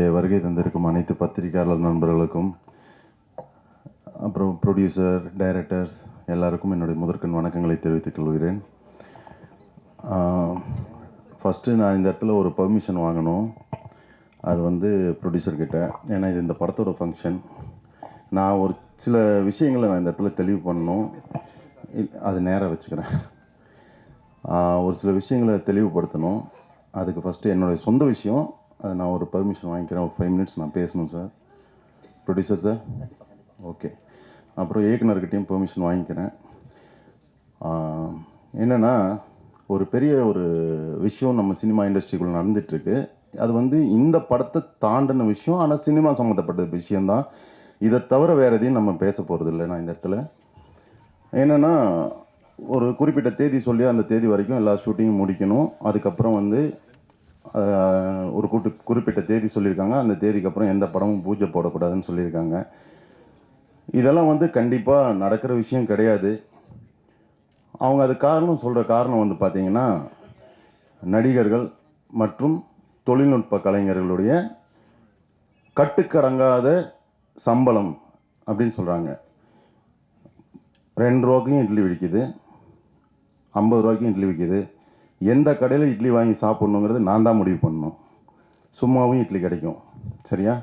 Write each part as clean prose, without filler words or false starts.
இங்கே வருகை தந்திருக்கும் அனைத்து பத்திரிகையாளர் நண்பர்களுக்கும், அப்புறம் ப்ரொடியூசர், டைரக்டர்ஸ் எல்லாருக்கும் என்னுடைய முதற்கண் வணக்கங்களை தெரிவித்துக் கொள்கிறேன். ஃபஸ்ட்டு நான் இந்த இடத்துல ஒரு பர்மிஷன் வாங்கணும். அது வந்து ப்ரொடியூசர்கிட்ட. ஏன்னா இது இந்த படத்தோட ஃபங்க்ஷன். நான் ஒரு சில விஷயங்களை நான் இந்த இடத்துல தெளிவு பண்ணணும். அது நேராக வச்சுக்கிறேன். ஒரு சில விஷயங்களை தெளிவுபடுத்தணும். அதுக்கு ஃபஸ்ட்டு என்னுடைய சொந்த விஷயம். அது நான் ஒரு பர்மிஷன் வாங்கிக்கிறேன். ஒரு 5 minutes நான் பேசணும் சார். Producer sir, okay. அப்புறம் இயக்குனர்கிட்டையும் பெர்மிஷன் வாங்கிக்கிறேன். என்னென்னா, ஒரு பெரிய ஒரு விஷயம் நம்ம சினிமா இண்டஸ்ட்ரிக்குள்ளே நடந்துகிட்ருக்கு. அது வந்து இந்த படத்தை தாண்டின விஷயம். ஆனால் சினிமா சம்மந்தப்பட்ட விஷயந்தான். இதை தவிர வேறு எதையும் நம்ம பேச போகிறதில்லை. நான் இந்த இடத்துல என்னென்னா, ஒரு குறிப்பிட்ட தேதி சொல்லி அந்த தேதி வரைக்கும் எல்லா ஷூட்டிங்கும் முடிக்கணும். அதுக்கப்புறம் வந்து ஒரு குறிப்பிட்ட தேதி சொல்லியிருக்காங்க. அந்த தேதிக்கு அப்புறம் எந்த படமும் பூஜை போடக்கூடாதுன்னு சொல்லியிருக்காங்க. இதெல்லாம் வந்து கண்டிப்பாக நடக்கிற விஷயம் கிடையாது. அவங்க அது சொல்கிற காரணம் வந்து பார்த்திங்கன்னா, நடிகர்கள் மற்றும் தொழில்நுட்ப கலைஞர்களுடைய கட்டுக்கடங்காத சம்பளம் அப்படின்னு சொல்கிறாங்க. 2 ரூபாய்க்கும் இட்லி விற்கிது, 50 ரூபாய்க்கும் இட்லி விற்கிது. எந்த கடையில் இட்லி வாங்கி சாப்பிட்ணுங்கிறது நான் தான் முடிவு பண்ணணும். சும்மாவும் இட்லி கிடைக்கும், சரியா?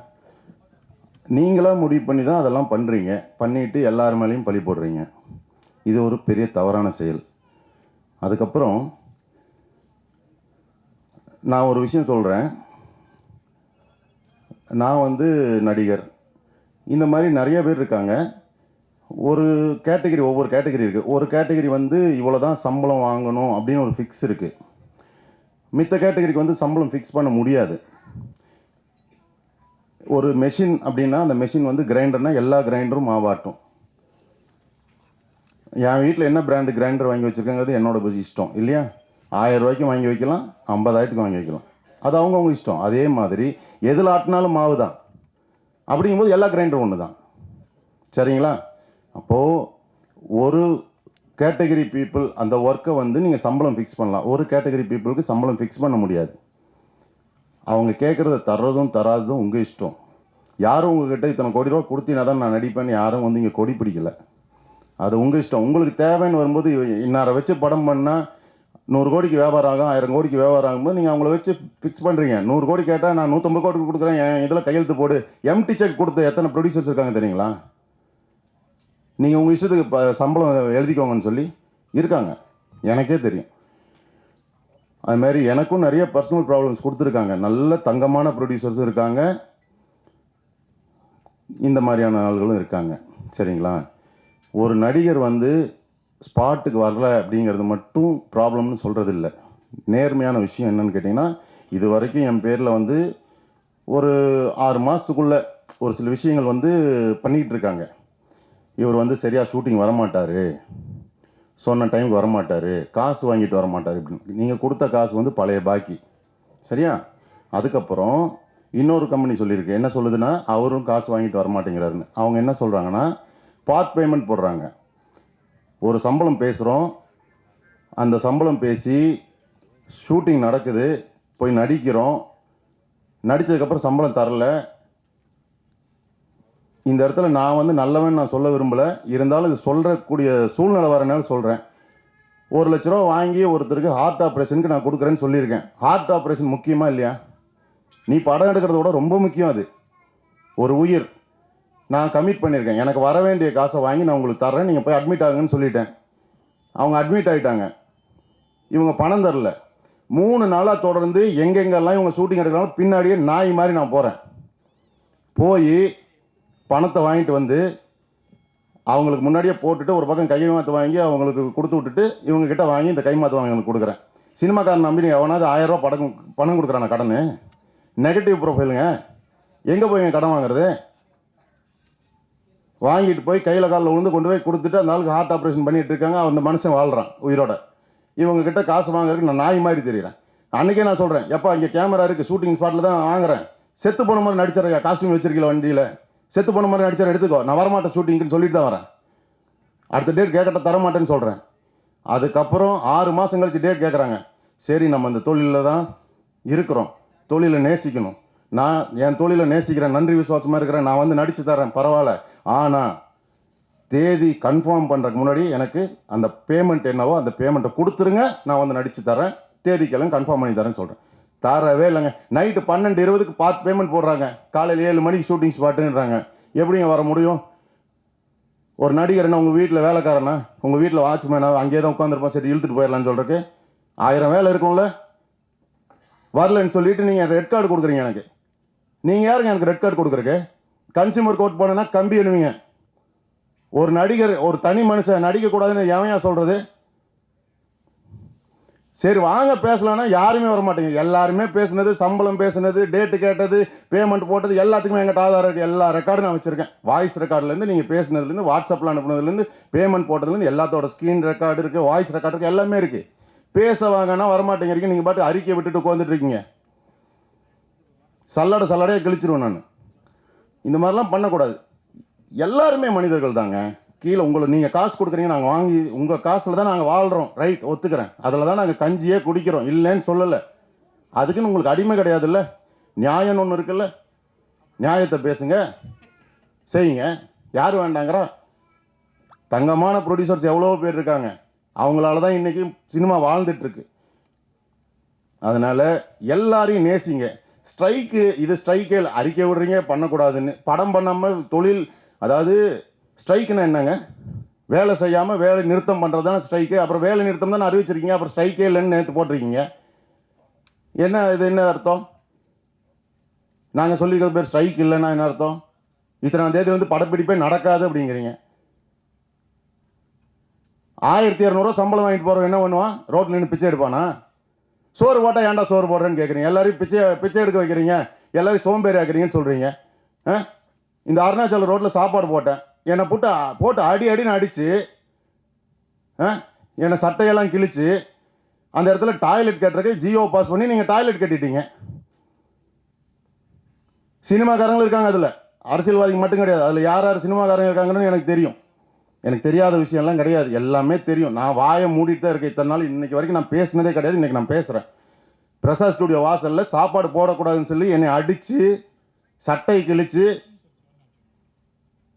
நீங்களாக முடிவு பண்ணி தான் அதெல்லாம் பண்ணுறீங்க. பண்ணிவிட்டு எல்லார் மேலேயும் பழி போடுறீங்க. இது ஒரு பெரிய தவறான செயல். அதுக்கப்புறம் நான் ஒரு விஷயம் சொல்கிறேன். நான் வந்து நடிகர். இந்த மாதிரி நிறைய பேர் இருக்காங்க. ஒரு கேட்டகரி, ஒவ்வொரு கேட்டகரி இருக்குது. ஒரு கேட்டகரி வந்து இவ்வளோ தான் சம்பளம் வாங்கணும் அப்படின்னு ஒரு ஃபிக்ஸ் இருக்குது. மித்த கேட்டகரிக்கு வந்து சம்பளம் ஃபிக்ஸ் பண்ண முடியாது. ஒரு மெஷின் அப்படின்னா அந்த மெஷின் வந்து கிரைண்டர்னால் எல்லா கிரைண்டரும் மாவாட்டும். என் வீட்டில் என்ன பிராண்டு கிரைண்டர் வாங்கி வச்சுருக்கேங்கிறது என்னோட இஷ்டம் இல்லையா? 1000 ரூபாய்க்கும் வாங்கி வைக்கலாம், 50,000க்கு வாங்கி வைக்கலாம். அது அவங்கவுங்க இஷ்டம். அதே மாதிரி எதில் ஆட்டினாலும் மாவு தான். அப்படிங்கும்போது எல்லா கிரைண்டரும் ஒன்று தான், சரிங்களா? அப்போது ஒரு கேட்டகரி பீப்புள் அந்த ஒர்க்கை வந்து நீங்கள் சம்பளம் ஃபிக்ஸ் பண்ணலாம். ஒரு கேட்டகரி பீப்புளுக்கு சம்பளம் ஃபிக்ஸ் பண்ண முடியாது. அவங்க கேட்குறத தர்றதும் தராததும் உங்கள் இஷ்டம். யாரும் உங்ககிட்ட இத்தனை கோடி ரூபா கொடுத்தீங்கன்னா தான் நான் நடிப்பேன்னு யாரும் வந்து இங்கே கொடி பிடிக்கல. அது உங்கள் இஷ்டம். உங்களுக்கு தேவைன்னு வரும்போது இன்னாரை வச்சு படம் பண்ணால் 100 கோடிக்கு வியாபாரம் ஆகும், 1000 கோடிக்கு வியாபாரம் ஆகும்போது நீங்கள் அவங்கள வச்சு ஃபிக்ஸ் பண்ணுறீங்க. 100 கோடி கேட்டால் நான் 150 கோடிக்கு கொடுக்குறேன், என் இதில் கையெழுத்து போடு. எம்டி செக் கொடுத்த எத்தனை ப்ரொடியூசர்ஸ் இருக்காங்க தெரியுங்களா? நீங்கள் உங்கள் இஷ்டத்துக்கு சம்பளம் எழுதிக்கோங்கன்னு சொல்லி இருக்காங்க, எனக்கே தெரியும். அதுமாதிரி எனக்கும் நிறைய பர்சனல் ப்ராப்ளம்ஸ் கொடுத்துருக்காங்க. நல்ல தங்கமான ப்ரொடியூசர்ஸும் இருக்காங்க, இந்த மாதிரியான ஆள்களும் இருக்காங்க, சரிங்களா? ஒரு நடிகர் வந்து ஸ்பாட்டுக்கு வரல அப்படிங்கிறது மட்டும் ப்ராப்ளம்னு சொல்கிறது இல்லை. நேர்மையான விஷயம் என்னன்னு கேட்டிங்கன்னா, இது வரைக்கும் என் பேரில் வந்து ஒரு 6 மாதத்துக்குள்ளே ஒரு சில விஷயங்கள் வந்து பண்ணிக்கிட்டு இருக்காங்க. இவர் வந்து சரியாக ஷூட்டிங் வரமாட்டார், சொன்ன டைமுக்கு வரமாட்டார், காசு வாங்கிட்டு வரமாட்டார் இப்படின்னு. நீங்கள் கொடுத்த காசு வந்து பழைய பாக்கி, சரியா? அதுக்கப்புறம் இன்னொரு கம்பெனி சொல்லியிருக்கு. என்ன சொல்லுதுன்னா, அவரும் காசு வாங்கிட்டு வரமாட்டேங்கிறாருன்னு. அவங்க என்ன சொல்கிறாங்கன்னா, பார்ட் பேமெண்ட் போடுறாங்க. ஒரு சம்பளம் பேசுகிறோம், அந்த சம்பளம் பேசி ஷூட்டிங் நடக்குது, போய் நடிக்கிறோம், நடித்ததுக்கப்புறம் சம்பளம் தரல. இந்த இடத்துல நான் வந்து நல்லவன் நான் சொல்ல விரும்பலை. இருந்தாலும் இது சொல்கிறக்கூடிய சூழ்நிலை வரனால சொல்கிறேன். 1 லட்ச ரூபா வாங்கி ஒருத்தருக்கு ஹார்ட் ஆப்ரேஷனுக்கு நான் கொடுக்குறேன்னு சொல்லியிருக்கேன். ஹார்ட் ஆப்ரேஷன் முக்கியமா இல்லையா? நீ படம் எடுக்கிறத விட ரொம்ப முக்கியம் அது. ஒரு உயிர். நான் கமிட் பண்ணியிருக்கேன். எனக்கு வர வேண்டிய காசை வாங்கி நான் உங்களுக்கு தர்றேன், நீங்கள் போய் அட்மிட் ஆகுங்கன்னு சொல்லிட்டேன். அவங்க அட்மிட் ஆகிட்டாங்க. இவங்க பணம் தரல. 3 நாளாக தொடர்ந்து எங்கெங்கெல்லாம் இவங்க ஷூட்டிங் எடுக்கிறாலும் பின்னாடியே நாய் மாதிரி நான் போகிறேன். போய் பணத்தை வாங்கிட்டு வந்து அவங்களுக்கு முன்னாடியே போட்டுட்டு ஒரு பக்கம் கை மாற்று வாங்கி அவங்களுக்கு கொடுத்து விட்டுட்டு இவங்ககிட்ட வாங்கி இந்த கை மாற்று வாங்கி அவங்களுக்கு கொடுக்குறேன். சினிமாக்காரன் நம்பி எவனாவது 1000 ரூபா பணம் கொடுக்குறான கடன்? நெகட்டிவ் ப்ரொஃபைலுங்க. எங்கே போய் கடன் வாங்குறது? வாங்கிட்டு போய் கையில் காலில் விழுந்து கொண்டு போய் கொடுத்துட்டு அந்த ஆளுக்கு ஹார்ட் ஆப்ரேஷன் பண்ணிட்டு இருக்காங்க. அந்த மனுஷன் வாழ்கிறான் உயிரோட. இவங்ககிட்ட காசு வாங்குறதுக்கு நான் நாய் மாதிரி தெரியுறேன். அன்றைக்கே நான் சொல்கிறேன், எப்போ இங்கே கேமரா இருக்குது, ஷூட்டிங் ஸ்பாட்டில் தான் வாங்குறேன், செத்து போன மாதிரி நடிச்சிருக்கா, காஸ்டியூம் வச்சிருக்கல வண்டியில், செத்து போன மாதிரி நடிச்சார் எடுத்துக்கோ, நான் வரமாட்டேன் ஷூட்டிங்னு சொல்லிட்டு தான் வரேன். அடுத்த டேட் கேட்கட்ட தரமாட்டேன்னு சொல்கிறேன். அதுக்கப்புறம் 6 மாதம் கழிச்சு டேட் கேட்குறாங்க. சரி, நம்ம இந்த தொழிலில் தான் இருக்கிறோம், தொழிலை நேசிக்கணும், நான் என் தொழிலை நேசிக்கிறேன், நன்றி விசுவாசமாக இருக்கிறேன், நான் வந்து நடித்து தரேன், பரவாயில்ல. ஆனால் தேதி கன்ஃபார்ம் பண்ணுறதுக்கு முன்னாடி எனக்கு அந்த பேமெண்ட் என்னவோ அந்த பேமெண்ட்டை கொடுத்துருங்க, நான் வந்து நடித்து தரேன், தேதிக்கெல்லாம் கன்ஃபார்ம் பண்ணி தரேன்னு சொல்கிறேன். தரவே இல்லைங்க. நைட்டு 12:20க்கு பார்த்து பேமெண்ட் போடுறாங்க, காலையில் 7 மணிக்கு ஷூட்டிங் ஸ்பாட்டுன்றாங்க. எப்படிங்க வர முடியும்? ஒரு நடிகர் என்ன உங்கள் வீட்டில் வேலைக்காரனா, உங்கள் வீட்டில் வாட்ச்மேனா, அங்கேயே தான் உட்காந்துருப்போம், சரி இழுத்துட்டு போயிடலான்னு சொல்கிறதுக்கு 1000 வேலை இருக்கும்ல. வரலன்னு சொல்லிட்டு நீங்கள் ரெட் கார்டு கொடுக்குறீங்க எனக்கு. நீங்கள் யாருங்க எனக்கு ரெட் கார்டு கொடுக்குறக்கு? கன்சியூமர் கோர்ட் போனேன்னா கம்பி அணுவீங்க. ஒரு நடிகர், ஒரு தனி மனுஷன் நடிக்கக்கூடாதுன்னு எவன் சொல்கிறது? சரி வாங்க பேசலான்னா யாருமே வர மாட்டேங்க. எல்லாருமே பேசுனது, சம்பளம் பேசுனது, டேட்டு கேட்டது, பேமெண்ட் போட்டது எல்லாத்துக்குமே எங்கிட்ட ஆதாரம் இருக்குது. எல்லா ரெக்கார்டும் நான் வச்சுருக்கேன். வாய்ஸ் ரெக்கார்ட்லேருந்து, நீங்கள் பேசுனதுலேருந்து, வாட்ஸ்அப்பில் அனுப்புனதுலேருந்து, பேமெண்ட் போட்டதுலேருந்து எல்லாத்தோட ஸ்க்ரீன் ரெக்கார்டு இருக்குது, வாய்ஸ் ரெக்கார்டு இருக்குது, எல்லாமே இருக்குது. பேச வாங்கன்னா வரமாட்டேங்கிறீங்க. நீங்கள் பாட்டு அறிக்கையை விட்டுட்டு உட்காந்துட்டு இருக்கீங்க. சல்லடையே கிழிச்சிருவேன் நான். இந்த மாதிரிலாம் பண்ணக்கூடாது. எல்லாருமே மனிதர்கள் தாங்க. கீழே உங்களை நீங்கள் காசு கொடுக்குறீங்க, நாங்கள் வாங்கி உங்கள் காசில் தான் நாங்கள் வாழ்கிறோம், ரைட், ஒத்துக்கிறேன். அதில் தான் நாங்கள் கஞ்சியே குடிக்கிறோம், இல்லைன்னு சொல்லலை. அதுக்குன்னு உங்களுக்கு அடிமை கிடையாதுல்ல. நியாயம்னு ஒன்று இருக்குல்ல. நியாயத்தை பேசுங்க, செய்யுங்க. யார் வேண்டாங்கிறா? தங்கமான ப்ரொடியூசர்ஸ் எவ்வளோ பேர் இருக்காங்க. அவங்களால தான் இன்றைக்கி சினிமா வாழ்ந்துட்டுருக்கு. அதனால் எல்லாரையும் நேசிங்க. ஸ்ட்ரைக்கு, இது ஸ்ட்ரைக்கே அறிக்கை விடுறீங்க பண்ணக்கூடாதுன்னு, படம் பண்ணாமல் தொழில், அதாவது ஸ்ட்ரைக்குன்னா என்னங்க? வேலை செய்யாமல் வேலை நிறுத்தம் பண்ணுறது தான் ஸ்ட்ரைக்கு. அப்புறம் வேலை நிறுத்தம் தான் அறிவிச்சிருக்கீங்க, அப்புறம் ஸ்ட்ரைக்கே இல்லைன்னு நேற்று போட்டிருக்கீங்க. என்ன இது, என்ன அர்த்தம்? நாங்கள் சொல்லிக்கிற பேர் ஸ்ட்ரைக் இல்லைன்னா என்ன அர்த்தம்? இத்தனாம் தேதி வந்து படப்பிடிப்பே நடக்காது அப்படிங்கிறீங்க. 1200 சம்பளம் வாங்கிட்டு போகிறோம் என்ன பண்ணுவான்? ரோட்டில் நின்று பிச்சை எடுப்பானா? சோறு போட்டால் ஏன்டா சோறு போடுறேன்னு கேட்குறீங்க. எல்லாரையும் பிச்சை எடுக்க வைக்கிறீங்க, எல்லாரையும் சோம்பேறி ஆக்குறீங்கன்னு சொல்கிறீங்க. இந்த அருணாச்சல ரோட்டில் சாப்பாடு போட்டேன், என்னை போட்டு அடின்னு அடித்து, என்னை சட்டையெல்லாம் கிழிச்சு, அந்த இடத்துல டாய்லெட் கட்டுறதுக்கு ஜியோ பாஸ் பண்ணி நீங்கள் டாய்லெட் கட்டிட்டீங்க. சினிமாக்காரங்களும் இருக்காங்க அதில், அரசியல்வாதிக்கு மட்டும் கிடையாது. அதில் யார் யார் சினிமாக்காரங்க இருக்காங்கன்னு எனக்கு தெரியும். எனக்கு தெரியாத விஷயம்லாம் கிடையாது, எல்லாமே தெரியும். நான் வாயை மூடிட்டு தான் இருக்கேன் இத்தனை நாள். இன்னைக்கு வரைக்கும் நான் பேசினதே கிடையாது. இன்றைக்கி நான் பேசுகிறேன். பிரசாத் ஸ்டுடியோ வாசலில் சாப்பாடு போடக்கூடாதுன்னு சொல்லி என்னை அடித்து சட்டை கிழிச்சு,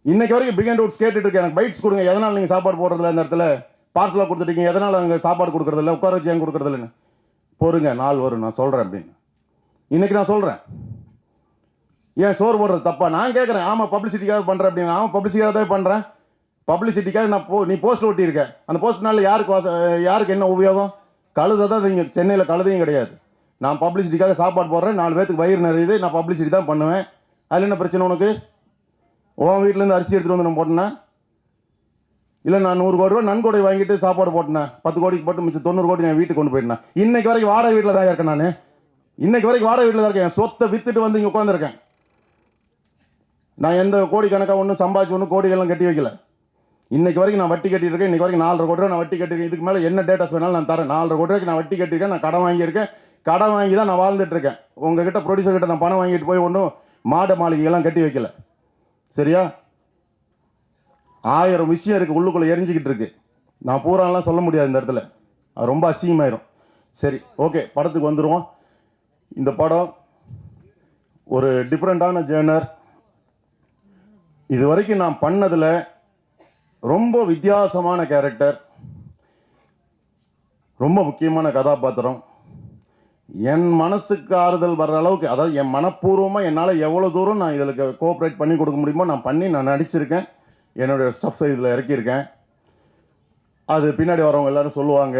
இன்னைக்கு வரைக்கும் பிக் அண்ட் ரூட்ஸ் கேட்டுட்டு இருக்கேன். எனக்கு பைட்ஸ் கொடுங்க, எதனால் நீங்கள் சாப்பாடு போடுறதில்ல, இந்த இடத்துல பார்சலாக கொடுத்துட்டீங்க, எதனால் அங்கே சாப்பாடு கொடுக்குறதில்ல, உட்கார வச்சு ஏன் கொடுக்குறதில்லன்னு. பொறுங்க, நாள் வரும் நான் சொல்கிறேன் அப்படின்னு. இன்னைக்கு நான் சொல்கிறேன். ஏன் சோறு போடுறது தப்பா? நான் கேட்குறேன். ஆமாம், பப்ளிசிட்டிக்காக பண்ணுறேன் அப்படின்னு. ஆமாம், பப்ளிசிட்டிக்காக தான் பண்ணுறேன். பப்ளிசிட்டிக்காக நான் நீ போஸ்ட் ஒட்டியிருக்க, அந்த போஸ்ட்னால யாருக்கு என்ன உபயோகம்? கழுதை தான் இங்கே சென்னையில் கழுதையும் கிடையாது. நான் பப்ளிசிட்டிக்காக சாப்பாடு போடுறேன், 4 பேருக்கு வயிறு நிறையுது, நான் பப்ளிசிட்டி தான் பண்ணுவேன். அதில் என்ன பிரச்சனை உனக்கு? உன் வீட்டிலேருந்து அரிசி எடுத்துகிட்டு வந்து நான் போட்டேன்னா, இல்லை நான் 100 கோடி ரூபா நன்கொடை வாங்கிட்டு சாப்பாடு போட்டேன், 10 கோடிக்கு போட்டு மிச்சம் 90 கோடி நான் வீட்டுக்கு கொண்டு போயிட்டேன். இன்னைக்கு வரைக்கும் வாடகை வீட்டில் தான் இருக்கேன். நான் இன்னைக்கு வரைக்கும் வாடகை வீட்டில் தான் இருக்கேன். என் சொத்தை வித்துட்டு வந்து இங்கே உட்காந்துருக்கேன். நான் எந்த கோடிக்கணக்காக ஒன்றும் சம்பாதிச்சு ஒன்றும் கோடிகள்லாம் கட்டி வைக்கல. இன்னைக்கு வரைக்கும் நான் வட்டி கட்டிட்டு இருக்கேன். இன்னைக்கு வரைக்கும் 4.5 கோடி ரூபா நான் வட்டி கட்டிருக்கேன். இதுக்கு மேலே என்ன டேட்டாஸ் வேணாலும் நான் தரேன். 4.5 கோடி ரூபாய்க்கு நான் வட்டி கட்டியிருக்கேன். நான் கடன் வாங்கியிருக்கேன். கடன் வாங்கி தான் நான் வாழ்ந்துட்டு இருக்கேன். உங்ககிட்ட ப்ரொடியூசர் கிட்ட நான் பணம் வாங்கிட்டு போய் ஒன்றும் மாட மாளிகைலாம் கட்டி வைக்கல. சரியா? 1000 விஷயம் இருக்குது உள்ளுக்குள்ளே எரிஞ்சிக்கிட்டு இருக்கு. நான் பூராலாம் சொல்ல முடியாது இந்த இடத்துல, அது ரொம்ப அசிங்கமாயிரும். சரி, ஓகே, படத்துக்கு வந்துடுவோம். இந்த படம் ஒரு டிஃப்ரெண்ட்டான ஜேர்னர். இது வரைக்கும் நான் பண்ணதில் ரொம்ப வித்தியாசமான கேரக்டர், ரொம்ப முக்கியமான கதாபாத்திரம். என் மனசுக்கு ஆறுதல் வர்ற அளவுக்கு, அதாவது என் மனப்பூர்வமாக என்னால் எவ்வளோ தூரம் நான் இதில் கோஆப்ரேட் பண்ணி கொடுக்க முடியுமோ நான் நடிச்சிருக்கேன். என்னுடைய ஸ்டஃப்ஸை இதில் இறக்கியிருக்கேன். அது பின்னாடி வரவங்க எல்லோரும் சொல்லுவாங்க.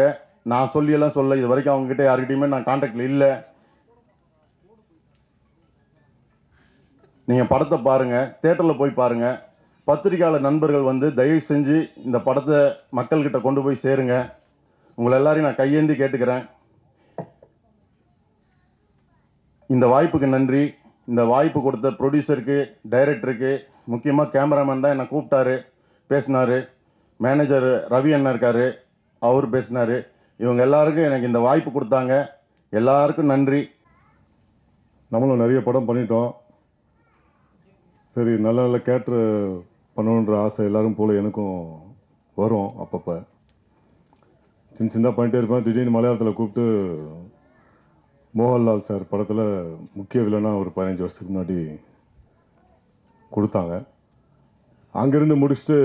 நான் சொல்லியெல்லாம் சொல்ல, இது வரைக்கும் அவங்ககிட்ட யார்கிட்டையுமே நான் கான்டாக்டில் இல்லை. நீங்கள் படத்தை பாருங்கள், தேட்டரில் போய் பாருங்கள். பத்திரிகையாளர் நண்பர்கள் வந்து தயவு செஞ்சு இந்த படத்தை மக்கள்கிட்ட கொண்டு போய் சேருங்க. உங்களை எல்லாரையும் நான் கையேந்தி கேட்டுக்கிறேன். இந்த வாய்ப்புக்கு நன்றி. இந்த வாய்ப்பு கொடுத்த ப்ரொடியூசருக்கு, டைரக்டருக்கு, முக்கியமாக கேமராமேன் தான் என்னை கூப்பிட்டாரு, பேசினார். மேனேஜர் ரவி அண்ணன் இருக்கார், அவர் பேசினார். இவங்க எல்லாருக்கும் எனக்கு இந்த வாய்ப்பு கொடுத்தாங்க. எல்லாருக்கும் நன்றி. நம்மளும் நிறைய படம் பண்ணிட்டோம். சரி, நல்ல நல்ல கேரக்டர் பண்ணணுன்ற ஆசை எல்லோரும் போல் எனக்கும் வரும். அப்பப்போ சின்ன பண்ணிட்டே இருப்பேன். திடீர்னு மலையாளத்தில் கூப்பிட்டு மோகன்லால் சார் படத்தில் முக்கிய வில்லனாக ஒரு 15 வருஷத்துக்கு முன்னாடி கொடுத்தாங்க. அங்கேருந்து முடிச்சுட்டு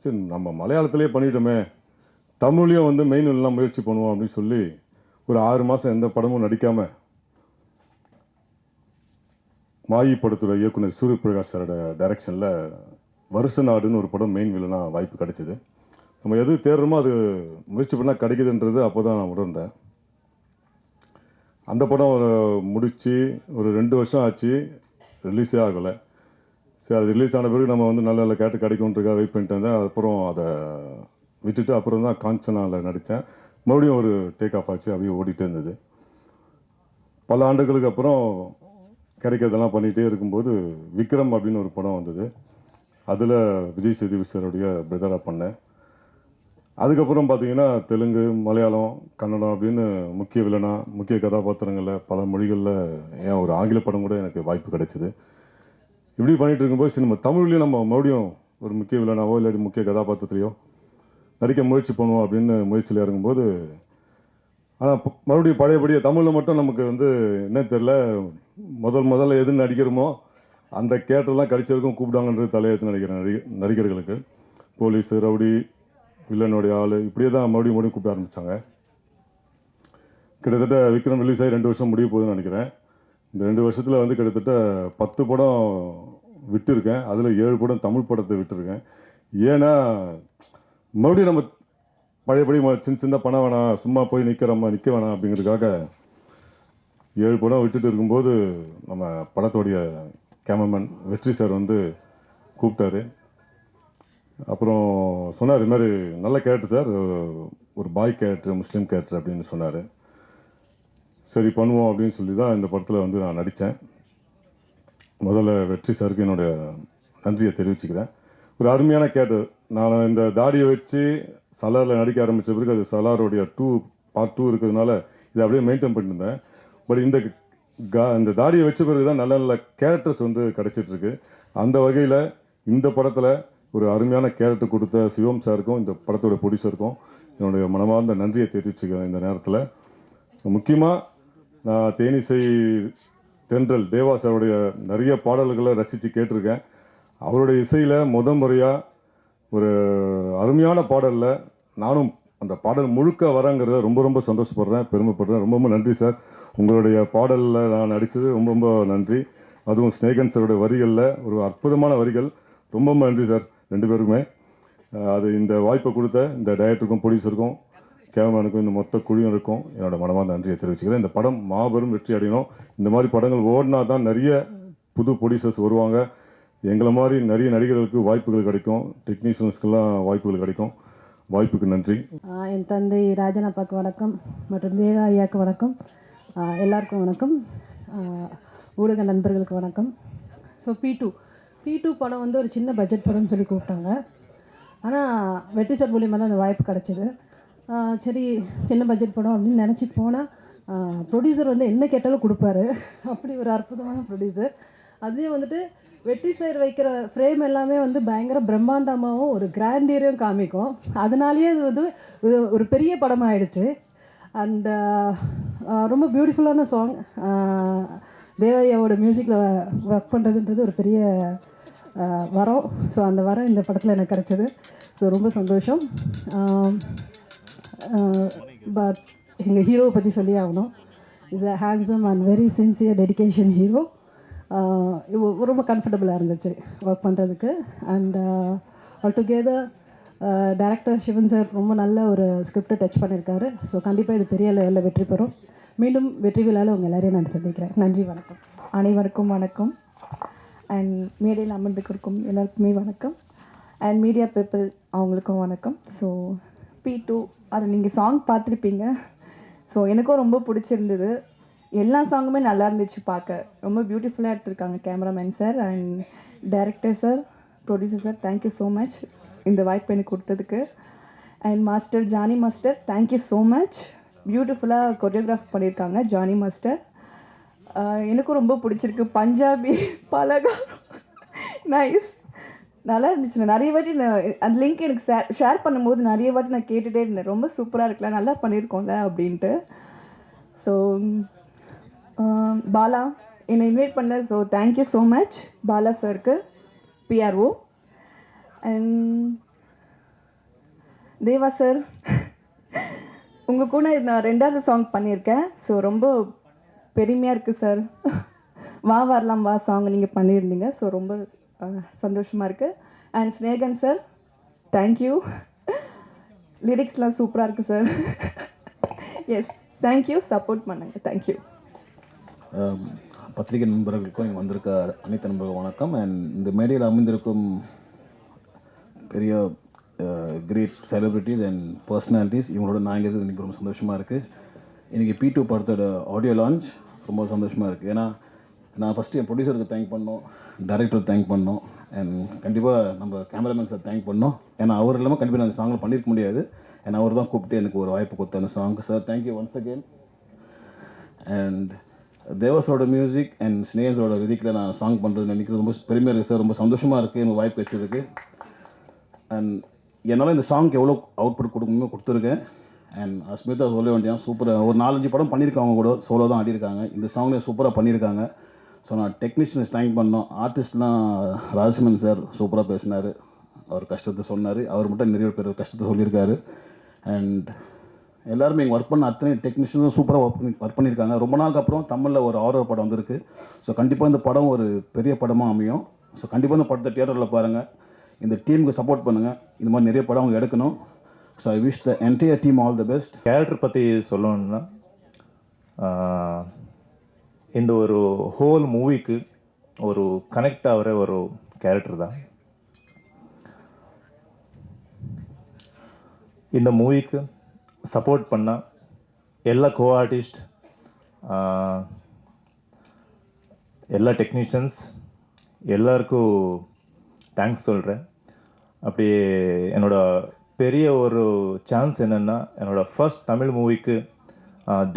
சரி நம்ம மலையாளத்திலே பண்ணிட்டோமே, தமிழ்லையும் வந்து மெயின் வில்லனாக முயற்சி பண்ணுவோம் அப்படின்னு சொல்லி ஒரு 6 மாதம் எந்த படமும் நடிக்காமல் மாயி படத்தோட இயக்குனர் சூரியபிரகாஷ் சாரோட டைரக்ஷனில் வருஷ நாடுன்னு ஒரு படம் மெயின் வில்லனாக வாய்ப்பு கிடைச்சிது. நம்ம எது தேடுறோமோ அது முயற்சி பண்ணால் கிடைக்குதுன்றது அப்போ தான் நான் உணர்ந்தேன். அந்த படம் முடித்து ஒரு 2 வருஷம் ஆச்சு, ரிலீஸே ஆகலை. சரி அது ரிலீஸ் ஆன பிறகு நம்ம வந்து நல்ல நல்ல கேட்டு கிடைக்கும்ன்றக்காக வெயிட் பண்ணிட்டு இருந்தேன். அப்புறம் அதை விட்டுட்டு அப்புறம் தான் காஞ்சனாவில் நடித்தேன். மறுபடியும் ஒரு டேக் ஆஃப் ஆச்சு, அப்படியே ஓடிட்டே இருந்தது. பல ஆண்டுகளுக்கு அப்புறம் கிடைக்கிறதெல்லாம் பண்ணிகிட்டே இருக்கும்போது விக்ரம் அப்படின்னு ஒரு படம் வந்தது. அதில் விஜய் சேதுபதி சாருடைய பிரதராக பண்ணேன். அதுக்கப்புறம் பார்த்தீங்கன்னா தெலுங்கு, மலையாளம், கன்னடம் அப்படின்னு முக்கிய வில்லனா, முக்கிய கதாபாத்திரங்களில் பல மொழிகளில் ஏன் ஒரு ஆங்கில படம் கூட எனக்கு வாய்ப்பு கிடைச்சிது. இப்படி பண்ணிகிட்டு இருக்கும்போது சினிமா தமிழ்லேயும் நம்ம மறுபடியும் ஒரு முக்கிய வில்லனாவோ இல்லாட்டி முக்கிய கதாபாத்திரத்திலையோ நடிக்க முயற்சி பண்ணுவோம் அப்படின்னு முயற்சியில் இறங்கும்போது, ஆனால் மறுபடியும் பழையபடியே தமிழில் மட்டும் நமக்கு வந்து என்ன தெரில, முதல்ல எது நடிக்கிறோமோ அந்த கேட்டெல்லாம் கடிச்சவருக்கும் கூப்பிடாங்கன்றது தலையெழுத்து நடிகர்களுக்கு போலீஸ், ரவுடி, வில்லனுடைய ஆள் இப்படியே தான் மறுபடியும் கூப்பிட ஆரம்பித்தாங்க. கிட்டத்தட்ட விக்ரம் ரிலீஸ் ஆகி 2 வருஷம் முடிய போகுதுன்னு நினைக்கிறேன். இந்த 2 வருஷத்தில் வந்து கிட்டத்தட்ட 10 படம் விட்டுருக்கேன். அதில் 7 படம் தமிழ் படத்தை விட்டுருக்கேன். ஏன்னா மறுபடியும் நம்ம பழையபடி சின்ன பணம் வேணாம், சும்மா போய் நிற்க வேணாம் அப்படிங்கிறதுக்காக 7 படம் விட்டுட்டு இருக்கும்போது நம்ம படத்தோடைய கேமராமேன் வெற்றி சார் வந்து கூப்பிட்டாரு. அப்புறம் சொன்னார், இது மாதிரி நல்ல கேரக்டர் சார், ஒரு பாய் கேரக்டர், முஸ்லீம் கேரக்டர் அப்படின்னு சொன்னார். சரி பண்ணுவோம் அப்படின்னு சொல்லி தான் இந்த படத்தில் வந்து நான் நடித்தேன். முதல்ல வெற்றி சாருக்கு என்னுடைய நன்றியை தெரிவிச்சுக்கிறேன். ஒரு அருமையான கேரக்டர். நான் இந்த தாடியை வச்சு சலாரில் நடிக்க ஆரம்பித்த பிறகு அது சலாரோடைய பார்ட் 2 இருக்கிறதுனால இதை அப்படியே மெயின்டைன் பண்ணியிருந்தேன். பட் இந்த தாடியை வச்ச பிறகு தான் நல்ல நல்ல கேரக்டர்ஸ் வந்து கிடச்சிட்ருக்கு. அந்த வகையில் இந்த படத்தில் ஒரு அருமையான கேரக்டர் கொடுத்த சிவம் சாருக்கும் இந்த படத்தோட ப்ரொடியூசருக்கும் என்னுடைய மனமார்ந்த நன்றியை தெரிவிச்சுக்கிறேன். இந்த நேரத்தில் முக்கியமாக நான் தேனிசை தென்றல் தேவா சாருடைய நிறைய பாடல்களை ரசித்து கேட்டிருக்கேன். அவருடைய இசையில் முறையாக ஒரு அருமையான பாடலில் நானும் அந்த பாடல் முழுக்க வரங்கிறத ரொம்ப ரொம்ப சந்தோஷப்படுறேன், பெருமைப்படுறேன். ரொம்ப ரொம்ப நன்றி சார். உங்களுடைய பாடலில் நான் நடித்தது ரொம்ப ரொம்ப நன்றி. அதுவும் ஸ்நேகன் சாருடைய வரிகளில் ஒரு அற்புதமான வரிகள். ரொம்ப ரொம்ப நன்றி சார் 2 பேருக்குமே. அது இந்த வாய்ப்பை கொடுத்த இந்த டைரக்டருக்கும் ப்ரொடியூசருக்கும் கேமரானுக்கும் இந்த மொத்த குழுவினருக்கும் என்னோட மனமார்ந்த நன்றியை தெரிவிச்சுக்கிறேன். இந்த படம் மாபெரும் வெற்றி அடையணும். இந்த மாதிரி படங்கள் ஓடினா தான் நிறைய புது ப்ரொடியூசர்ஸ் வருவாங்க. எங்களை மாதிரி நிறைய நடிகர்களுக்கு வாய்ப்புகள் கிடைக்கும், டெக்னீஷியன்ஸ்க்கெல்லாம் வாய்ப்புகள் கிடைக்கும். வாய்ப்புக்கு நன்றி. என் தந்தை ராஜன் அப்பாவுக்கு வணக்கம் மற்றும் தேவா ஐயாவுக்கு வணக்கம். எல்லாருக்கும் வணக்கம். ஊடக நண்பர்களுக்கு வணக்கம். ஸோ P2 படம் வந்து ஒரு சின்ன பட்ஜெட் படம்னு சொல்லி கூப்பிட்டாங்க. ஆனால் வெற்றி சார் மூலியமாக தான் அந்த வாய்ப்பு கிடச்சிது. சரி சின்ன பட்ஜெட் படம் அப்படின்னு நினச்சிட்டு போனால் ப்ரொடியூசர் வந்து என்ன கேட்டாலும் கொடுப்பாரு. அப்படி ஒரு அற்புதமான ப்ரொடியூசர். அதுலேயும் வந்துட்டு வெற்றி சார் வைக்கிற ஃப்ரேம் எல்லாமே வந்து பயங்கர பிரம்மாண்டமாகவும் ஒரு கிராண்டியரையும் காமிக்கும். அதனாலேயே அது வந்து ஒரு பெரிய படமாகிடுச்சு. அண்ட் ரொம்ப பியூட்டிஃபுல்லான சாங். தேவையாவோட மியூசிக்கில் ஒர்க் பண்ணுறதுன்றது ஒரு பெரிய வரம். ஸோ அந்த வரம் இந்த படத்தில் எனக்கு கிடச்சிது. ஸோ ரொம்ப சந்தோஷம். பட் எங்கள் ஹீரோவை பற்றி சொல்லி ஆகணும். Is a handsome and very sincere dedication hero. ரொம்ப கம்ஃபர்டபுளாக இருந்துச்சு ஒர்க் பண்ணுறதுக்கு. And all together director Sivan sir ரொம்ப நல்ல ஒரு ஸ்கிரிப்டை டச் பண்ணியிருக்காரு. ஸோ கண்டிப்பாக இது பெரிய லெவலில் வெற்றி பெறும். மீண்டும் வெற்றி விழாவில் உங்கள் எல்லாரையும் நான் சந்திக்கிறேன். நன்றி, வணக்கம். அனைவருக்கும் வணக்கம். அண்ட் மேடையில் அமர்ந்துக்கிருக்கும் எல்லாருக்குமே வணக்கம். அண்ட் மீடியா பீப்புள் அவங்களுக்கும் வணக்கம். ஸோ P2 அது நீங்கள் சாங் பார்த்துருப்பீங்க. ஸோ எனக்கும் ரொம்ப பிடிச்சிருந்தது. எல்லா சாங்குமே நல்லா இருந்துச்சு பார்க்க. ரொம்ப பியூட்டிஃபுல்லாக எடுத்திருக்காங்க cameraman sir and director sir, producer sir. Thank you so much இந்த வாய்ப்பு எனக்கு கொடுத்ததுக்கு. And master Jani master, thank you so much. பியூட்டிஃபுல்லாக கொரியோகிராஃப் பண்ணியிருக்காங்க ஜானி மாஸ்டர். எனக்கும் ரொம்ப பிடிச்சிருக்கு. பஞ்சாபி பலகா நைஸ், நல்லா இருந்துச்சு. நான் நிறைய வாட்டி அந்த லிங்க் எனக்கு ஷேர் பண்ணும்போது நிறைய வாட்டி நான் கேட்டுகிட்டே இருந்தேன். ரொம்ப சூப்பராக இருக்குல்ல, நல்லா பண்ணியிருக்கோம்ல அப்படின்ட்டு. ஸோ பாலா என்னை இன்வைட் பண்ண, so thank you so much Bala சாருக்கு, பிஆர்ஓ. அண்ட் தேவா சார், உங்கள் கூட நான் 2வது சாங் பண்ணியிருக்கேன். ஸோ ரொம்ப பெருமையாக இருக்குது சார். வா வரலாம் வா சாங் நீங்கள் பண்ணியிருந்தீங்க. ஸோ ரொம்ப சந்தோஷமாக இருக்குது. And Snehan sir, thank you. லிரிக்ஸ்லாம் சூப்பராக இருக்குது சார். Yes, thank you. சப்போர்ட் பண்ணுங்க. தேங்க்யூ. பத்திரிகை நண்பர்களுக்கும் இங்கே வந்திருக்க அனைத்து நண்பர்கள் வணக்கம். அண்ட் இந்த மேடையில் அமைந்திருக்கும் பெரிய கிரேட் செலிப்ரிட்டிஸ் அண்ட் பர்சனாலிட்டிஸ், இவங்களோட நான் இங்கே இருக்கிறது எனக்கு ரொம்ப சந்தோஷமாக இருக்குது. இன்றைக்கி P2 படத்தோட ஆடியோ லான்ச் ரொம்ப சந்தோஷமாக இருக்குது. ஏன்னா நான் ஃபஸ்ட்டு என் ப்ரொடியூசருக்கு தேங்க் பண்ணோம், டைரக்டருக்கு தேங்க் பண்ணோம், அண்ட் கண்டிப்பாக நம்ம கேமராமேன் சார் தேங்க் பண்ணோம். ஏன்னா அவர் இல்லாமல் கண்டிப்பாக நான் அந்த சாங்கில் பண்ணியிருக்க முடியாது. ஏன்னா அவர் தான் கூப்பிட்டு எனக்கு ஒரு வாய்ப்பு கொடுத்த அந்த song. Sir thank you once again. And தேவஸோட மியூசிக் அண்ட் ஸ்னேகன்ஸோட லிரிக்கில் நான் சாங் பண்ணுறது நினைக்கிறது ரொம்ப பெருமையாக இருக்குது சார். ரொம்ப சந்தோஷமாக இருக்குது எனக்கு வாய்ப்பு வச்சதுக்கு. அண்ட் என்னால் இந்த சாங்க்கு எவ்வளோ அவுட்புட் கொடுக்கணுமோ கொடுத்துருக்கேன். அண்ட் ஸ்மிதா சொல்ல வேண்டியதான், சூப்பராக ஒரு 4-5 படம் பண்ணியிருக்காங்க, கூட சோலோ தான் ஆடிருக்காங்க. இந்த சாங்லேயும் சூப்பராக பண்ணியிருக்காங்க. ஸோ நான் டெக்னீஷியன்ஸ் தேங்க் பண்ணோம். ஆர்டிஸ்ட்லாம் ராஜ்மன் சார் சூப்பராக பேசினார், அவர் கஷ்டத்தை சொன்னார். அவர் மட்டும் நிறைய பேர் கஷ்டத்தை சொல்லியிருக்காரு. அண்ட் எல்லாருமே இங்கே ஒர்க் பண்ண அத்தனை டெக்னீஷியனும் சூப்பராக ஒர்க் பண்ணியிருக்காங்க. ரொம்ப நாளுக்கு அப்புறம் தமிழில் ஒரு ஹாரர் படம் வந்திருக்கு. ஸோ கண்டிப்பாக இந்த படம் ஒரு பெரிய படமாக அமையும். ஸோ கண்டிப்பாக இந்த படத்தை தியேட்டரில் பாருங்கள். இந்த டீமுக்கு சப்போர்ட் பண்ணுங்கள். இந்த மாதிரி நிறைய படம் அவங்க எடுக்கணும். So I wish the entire team all the best. Character பற்றி சொல்லணும்னா, இந்த ஒரு ஹோல் மூவிக்கு ஒரு கனெக்ட் ஆகிற ஒரு கேரக்டர் தான். இந்த மூவிக்கு சப்போர்ட் பண்ண எல்லா கோ ஆர்டிஸ்ட், எல்லா டெக்னீஷியன்ஸ் எல்லாருக்கும் தேங்க்ஸ் சொல்கிறேன். அப்படியே என்னோட பெரிய ஒரு சான்ஸ் என்னென்னா, என்னோட ஃபர்ஸ்ட் தமிழ் மூவிக்கு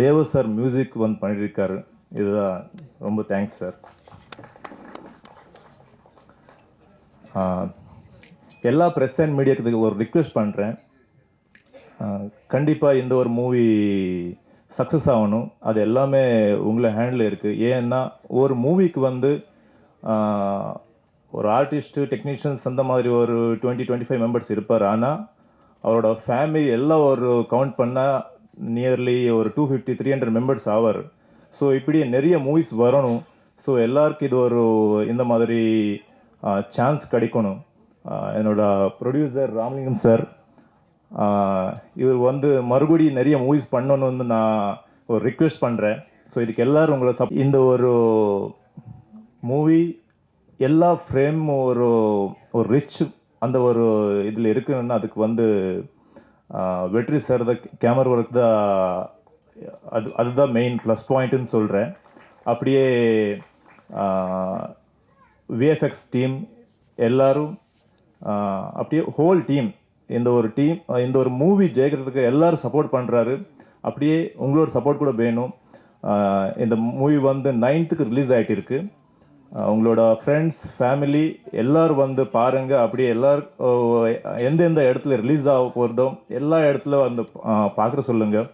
தேவ சார் மியூசிக் வந்து பண்ணியிருக்காரு. இதுதான் ரொம்ப தேங்க்ஸ் சார். எல்லா ப்ரெஸ் அண்ட் மீடியாவுக்கு ஒரு ரிக்வெஸ்ட் பண்ணுறேன். கண்டிப்பாக இந்த ஒரு மூவி சக்ஸஸ் ஆகணும். அது எல்லாமே உங்களை ஹேண்டில் இருக்குது. ஏன்னா ஒரு மூவிக்கு வந்து ஒரு ஆர்டிஸ்ட்டு, டெக்னீஷியன்ஸ் அந்த மாதிரி ஒரு 20-25 மெம்பர்ஸ் இருப்பார். ஆனால் அவரோட ஃபேமிலி எல்லாம் ஒரு கவுண்ட் பண்ணால் நியர்லி ஒரு 250-300 மெம்பர்ஸ் ஆவார். ஸோ இப்படி நிறைய மூவிஸ் வரணும். ஸோ எல்லாருக்கும் இது ஒரு இந்த மாதிரி சான்ஸ் கிடைக்கணும். என்னோட ப்ரொடியூசர் ராமலிங்கம் சார், இவர் வந்து மறுபடியும் நிறைய மூவிஸ் பண்ணணும்னு நான் ஒரு ரிக்வெஸ்ட் பண்ணுறேன். ஸோ இதுக்கு எல்லோரும் உங்களை இந்த ஒரு மூவி எல்லா ஃப்ரேம் ஒரு ரிச் அந்த ஒரு இதில் இருக்குன்னா அதுக்கு வந்து வெற்றி சார் தான், கேமரா ஒர்க் தான், அதுதான் மெயின் ப்ளஸ் பாயிண்ட்டுன்னு சொல்கிறேன். அப்படியே விஎஃப்எக்ஸ் டீம் எல்லாரும், அப்படியே ஹோல் டீம், இந்த ஒரு மூவி ஜெயிக்கிறதுக்கு எல்லாரும் சப்போர்ட் பண்ணுறாரு. அப்படியே உங்களோட சப்போர்ட் கூட வேணும். இந்த மூவி வந்து 9th ரிலீஸ் ஆகிட்டு இருக்கு. உங்களோட ஃப்ரெண்ட்ஸ், ஃபேமிலி எல்லோரும் வந்து பாருங்கள். அப்படியே எல்லோரும் எந்தெந்த இடத்துல ரிலீஸ் ஆக போகிறதோ எல்லா இடத்துல வந்து பார்க்குற சொல்லுங்கள்.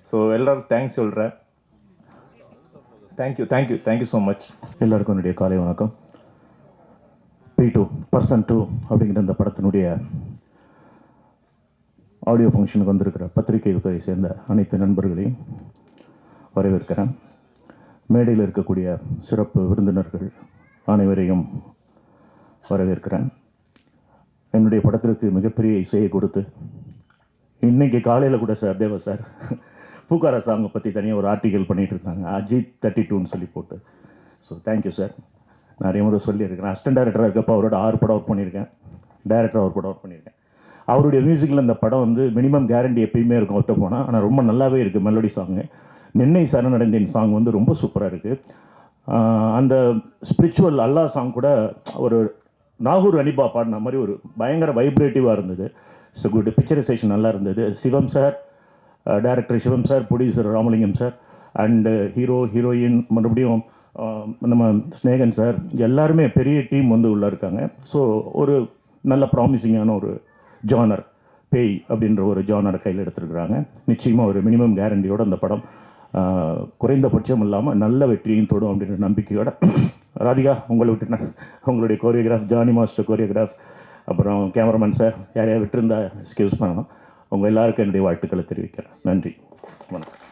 ஸோ எல்லோரும் தேங்க்ஸ் சொல்கிறேன். Thank you so much. எல்லாருக்கும் என்னுடைய காலை வணக்கம். P2 பர்சன் 2 அப்படிங்கிற இந்த படத்தினுடைய ஆடியோ ஃபங்க்ஷனுக்கு வந்திருக்கிற பத்திரிகை துறையை சேர்ந்த அனைத்து நண்பர்களையும் வரவேற்கிறேன். மேடையில் இருக்கக்கூடிய சிறப்பு விருந்தினர்கள் அனைவரையும் வரவேற்கிறேன். என்னுடைய படத்திற்கு மிகப்பெரிய இசையை கொடுத்து இன்றைக்கி காலையில் கூட சார் தேவா சார் பூக்காரா சாங்கை பற்றி தனியாக ஒரு ஆர்டிக்கல் பண்ணிகிட்டு இருந்தாங்க, அஜித் 32ன்னு சொல்லி போட்டு. So thank you sir. நிறைய முறை சொல்லியிருக்கிறேன். அசிஸ்டன்ட் டைரக்டராக இருக்கப்போ அவரோட 6 படம் ஒர்க் பண்ணியிருக்கேன், டைரக்டராக ஒரு படம் ஒர்க் பண்ணியிருக்கேன். அவருடைய மியூசிக்கில் இந்த படம் வந்து மினிமம் கேரண்டி எப்பயுமே இருக்கும் ஒட்ட போனால். ஆனால் ரொம்ப நல்லாவே இருக்குது மெலோடி சாங்கு. நின்னை சரணடைந்தேன் சாங் வந்து ரொம்ப சூப்பராக இருக்குது. அந்த ஸ்பிரிச்சுவல் அல்லா சாங் கூட ஒரு நாகூர் அனிபா பாடின மாதிரி ஒரு பயங்கர வைப்ரேட்டிவாக இருந்தது. ஸோ குட் பிக்சரைசேஷன் நல்லா இருந்தது. Sivam sir, director Sivam sir, producer Ramalingam sir, and heroine மறுபடியும் நம்ம ஸ்னேகன் சார், எல்லாருமே பெரிய டீம் வந்து உள்ளே இருக்காங்க. ஸோ ஒரு நல்ல ப்ராமிசிங்கான ஒரு ஜானர், பேய் அப்படின்ற ஒரு ஜானரை கையில் எடுத்துருக்குறாங்க. நிச்சயமாக ஒரு மினிமம் கேரண்டியோட அந்த படம் குறைந்தபட்சம் இல்லாமல் நல்ல வெற்றியும் தொடும் அப்படின்ற நம்பிக்கையோட ராதிகா உங்களை விட்டு உங்களுடைய கோரியோகிராஃப் ஜானி மாஸ்டர் கோரியோகிராஃப் அப்புறம் கேமராமேன் சார் யாரையா விட்டுருந்தா எக்ஸ்கியூஸ் பண்ணணும். உங்கள் எல்லாருக்கும் என்னுடைய வாழ்த்துக்களை தெரிவிக்கிறேன். நன்றி, வணக்கம்.